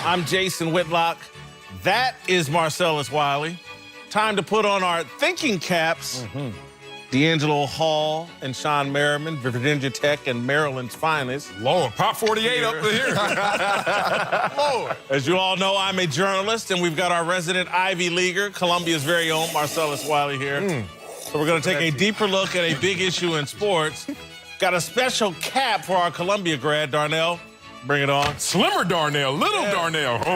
I'm Jason Whitlock. That is Marcellus Wiley. Time to put on our thinking caps. DeAngelo Hall and Sean Merriman, Virginia Tech and Maryland's finest. Lord, Pop 48 up here. Lord. As you all know, I'm a journalist, and we've got our resident Ivy Leaguer, Columbia's very own Marcellus Wiley here. So we're going to take a deeper look at a big issue in sports. Got a special cap for our Columbia grad, Darnell. Bring it on. Slimmer Darnell, little Darnell. Oh,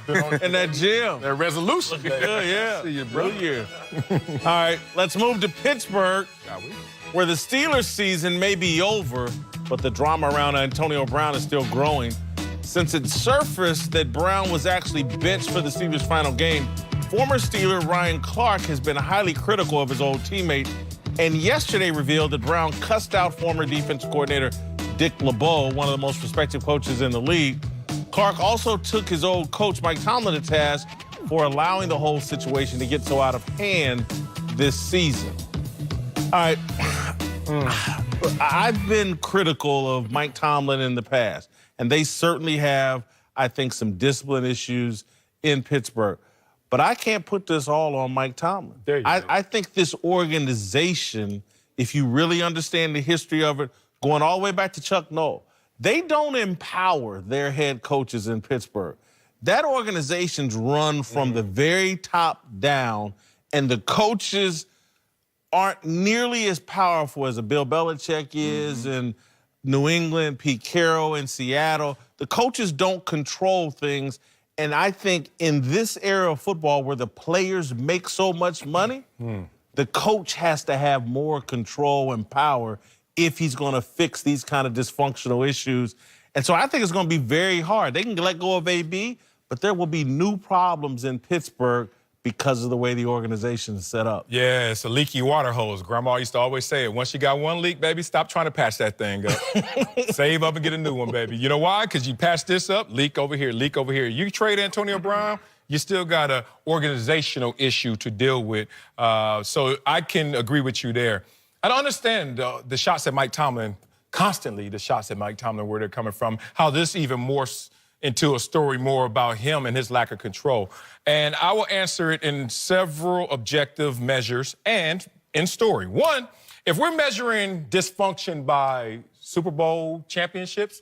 Yeah. In that gym. That resolution. Good, yeah. See you, bro. Good year. All right, let's move to Pittsburgh, where the Steelers season may be over, but the drama around Antonio Brown is still growing. Since it surfaced that Brown was actually benched for the Steelers' final game, former Steeler Ryan Clark has been highly critical of his old teammate, and yesterday revealed that Brown cussed out former defense coordinator Dick LeBeau, one of the most respected coaches in the league. Clark also took his old coach Mike Tomlin to task for allowing the whole situation to get so out of hand this season. All right, I've been critical of Mike Tomlin in the past, and they certainly have, I think, some discipline issues in Pittsburgh. But I can't put this all on Mike Tomlin. There you go. I think this organization, if you really understand the history of it, going all the way back to Chuck Noll, they don't empower their head coaches in Pittsburgh. That organization's run from the very top down, and the coaches aren't nearly as powerful as a Bill Belichick is in New England, Pete Carroll in Seattle. The coaches don't control things, and I think in this era of football where the players make so much money, the coach has to have more control and power if he's going to fix these kind of dysfunctional issues. And so I think it's going to be very hard. They can let go of AB, but there will be new problems in Pittsburgh because of the way the organization is set up. Yeah, it's a leaky water hose. Grandma used to always say it. Once you got one leak, baby, stop trying to patch that thing up. Save up and get a new one, baby. You know why? Because you patch this up, leak over here, leak over here. You trade Antonio Brown, you still got an organizational issue to deal with. So I can agree with you there. I don't understand the shots at Mike Tomlin, constantly the shots at Mike Tomlin, where they're coming from, how this even morphs into a story more about him and his lack of control. And I will answer it in several objective measures and in story. One, if we're measuring dysfunction by Super Bowl championships,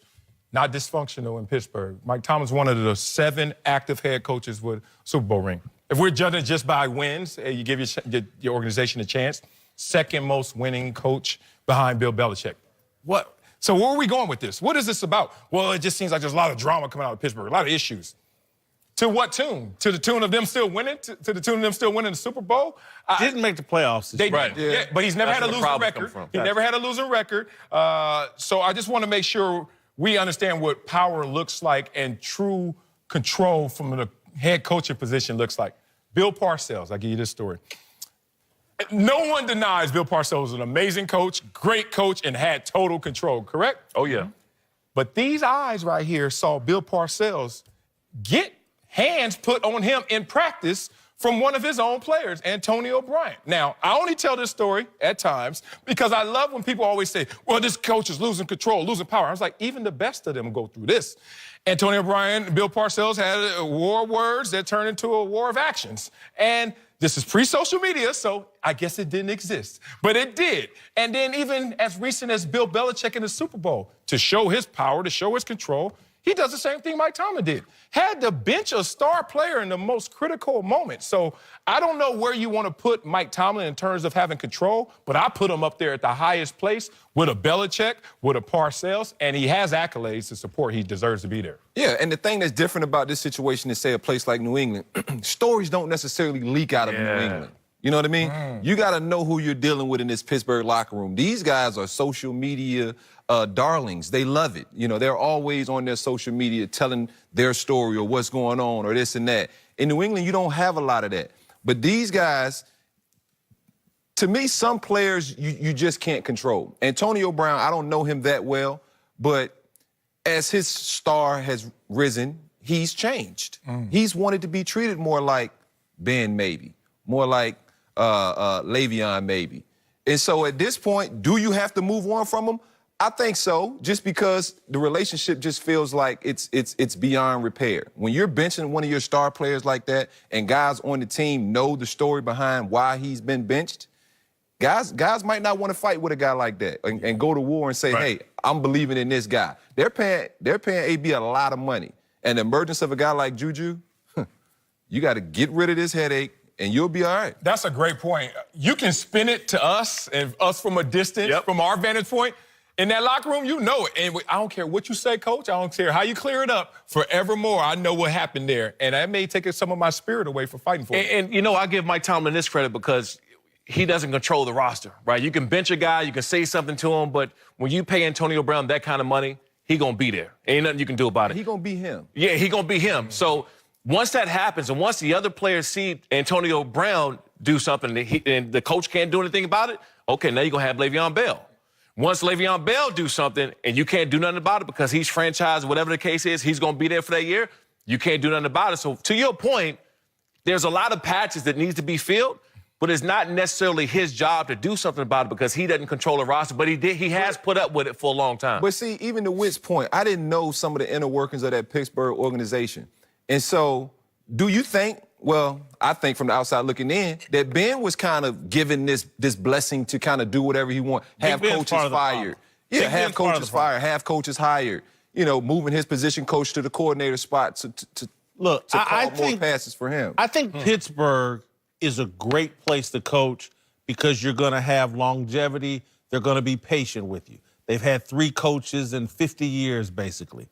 not dysfunctional in Pittsburgh. Mike Tomlin's one of the 7 active head coaches with Super Bowl ring. If we're judging just by wins, you give your organization a chance, second most winning coach behind Bill Belichick. What? So where are we going with this? What is this about? Well, it just seems like there's a lot of drama coming out of Pittsburgh, a lot of issues. To what tune? To the tune of them still winning? To the tune of them still winning the Super Bowl? Didn't make the playoffs. They did, yeah, but he's never had a losing record. He never had a losing record. So I just want to make sure we understand what power looks like and true control from the head coaching position looks like. Bill Parcells, I'll give you this story. No one denies Bill Parcells was an amazing coach, great coach, and had total control, correct? Oh, yeah. But these eyes right here saw Bill Parcells get hands put on him in practice from one of his own players, Antonio Bryant. Now, I only tell this story at times because I love when people always say, well, this coach is losing control, losing power. I was like, even the best of them go through this. Antonio Bryant and Bill Parcells had a war of words that turned into a war of actions. And this is pre-social media, so I guess it didn't exist. But it did. And then even as recent as Bill Belichick in the Super Bowl, to show his power, to show his control, he does the same thing Mike Tomlin did. Had to bench a star player in the most critical moment. So I don't know where you want to put Mike Tomlin in terms of having control, but I put him up there at the highest place with a Belichick, with a Parcells, and he has accolades to support he deserves to be there. Yeah, and the thing that's different about this situation is, say, a place like New England, stories don't necessarily leak out of New England. You know what I mean? You got to know who you're dealing with in this Pittsburgh locker room. These guys are social media darlings. They love it. You know, they're always on their social media telling their story or what's going on or this and that. In New England, you don't have a lot of that. But these guys, to me, some players you just can't control. Antonio Brown, I don't know him that well, but as his star has risen, he's changed. He's wanted to be treated more like Ben, maybe, more like Le'Veon, maybe. And so at this point, do you have to move on from him? I think so, just because the relationship just feels like it's beyond repair. When you're benching one of your star players like that, and guys on the team know the story behind why he's been benched, guys might not want to fight with a guy like that and go to war and say, hey, I'm believing in this guy. They're paying AB a lot of money. And the emergence of a guy like Juju, you got to get rid of this headache, and you'll be all right. That's a great point. You can spin it to us, and us from a distance, from our vantage point. In that locker room, you know it. And I don't care what you say, Coach. I don't care how you clear it up. Forevermore, I know what happened there. And that may take some of my spirit away from fighting for it. And you know, I give Mike Tomlin this credit because he doesn't control the roster, right? You can bench a guy, you can say something to him, but when you pay Antonio Brown that kind of money, he going to be there. Ain't nothing you can do about it. He going to be him. Yeah, he going to be him. So once that happens, and once the other players see Antonio Brown do something and the coach can't do anything about it, okay, now you're going to have Le'Veon Bell. Once Le'Veon Bell do something and you can't do nothing about it because he's franchised, whatever the case is, he's going to be there for that year, you can't do nothing about it. So to your point, there's a lot of patches that needs to be filled, but it's not necessarily his job to do something about it because he doesn't control the roster, but he has put up with it for a long time. But see, even to Witt's point, I didn't know some of the inner workings of that Pittsburgh organization. And so do you think, well, I think from the outside looking in, that Ben was kind of given this blessing to kind of do whatever he wants, have coaches fired. Yeah, have coaches fired, have coaches hired, you know, moving his position coach to the coordinator spot to call more passes for him. I think Pittsburgh is a great place to coach because you're going to have longevity. They're going to be patient with you. They've had 3 coaches in 50 years, basically.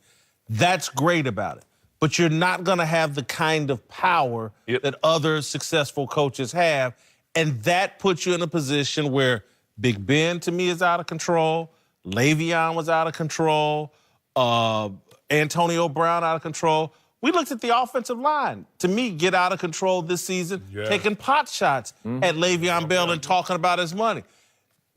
That's great about it. But you're not going to have the kind of power that other successful coaches have. And that puts you in a position where Big Ben, to me, is out of control. Le'Veon was out of control. Antonio Brown out of control. We looked at the offensive line, to me, get out of control this season, taking pot shots at Le'Veon Bell and talking about his money.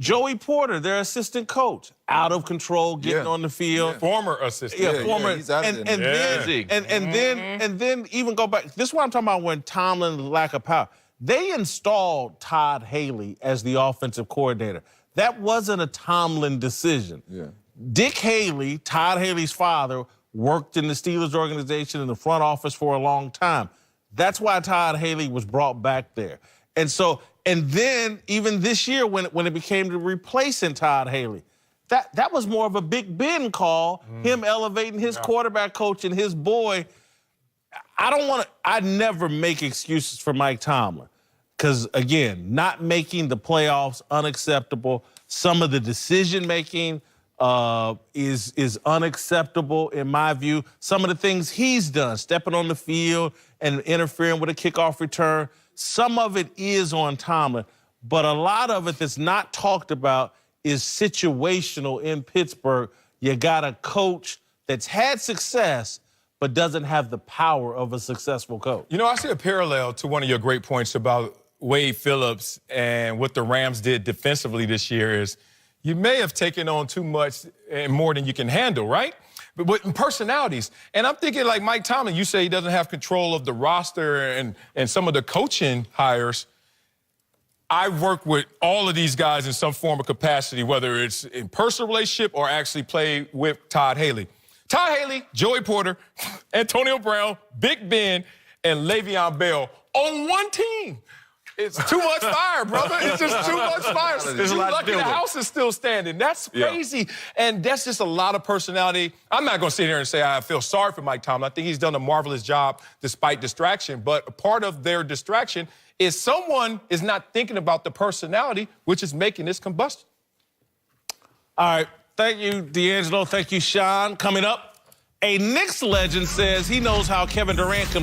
Joey Porter, their assistant coach, out of control, getting on the field. Former assistant. He's out of there. And then even go back. This is what I'm talking about when Tomlin lack of power. They installed Todd Haley as the offensive coordinator. That wasn't a Tomlin decision. Dick Haley, Todd Haley's father, worked in the Steelers organization in the front office for a long time. That's why Todd Haley was brought back there. And then even this year when it became to replacing Todd Haley, that was more of a Big Ben call, him elevating his quarterback coach and his boy. I never make excuses for Mike Tomlin because, again, not making the playoffs unacceptable. Some of the decision-making is unacceptable in my view. Some of the things he's done, stepping on the field and interfering with a kickoff return, some of it is on Tomlin, but a lot of it that's not talked about is situational in Pittsburgh. You got a coach that's had success but doesn't have the power of a successful coach. You know, I see a parallel to one of your great points about Wade Phillips and what the Rams did defensively this year is you may have taken on too much and more than you can handle, right? But with personalities. And I'm thinking like Mike Tomlin, you say he doesn't have control of the roster and some of the coaching hires. I work with all of these guys in some form of capacity, whether it's in personal relationship or actually play with Todd Haley. Todd Haley, Joey Porter, Antonio Brown, Big Ben, and Le'Veon Bell on one team. It's too much fire, brother. It's just too much fire. You're lucky the house is still standing. That's crazy. And that's just a lot of personality. I'm not going to sit here and say I feel sorry for Mike Tomlin. I think he's done a marvelous job despite distraction. But a part of their distraction is someone is not thinking about the personality, which is making this combustion. All right. Thank you, DeAngelo. Thank you, Sean. Coming up, a Knicks legend says he knows how Kevin Durant can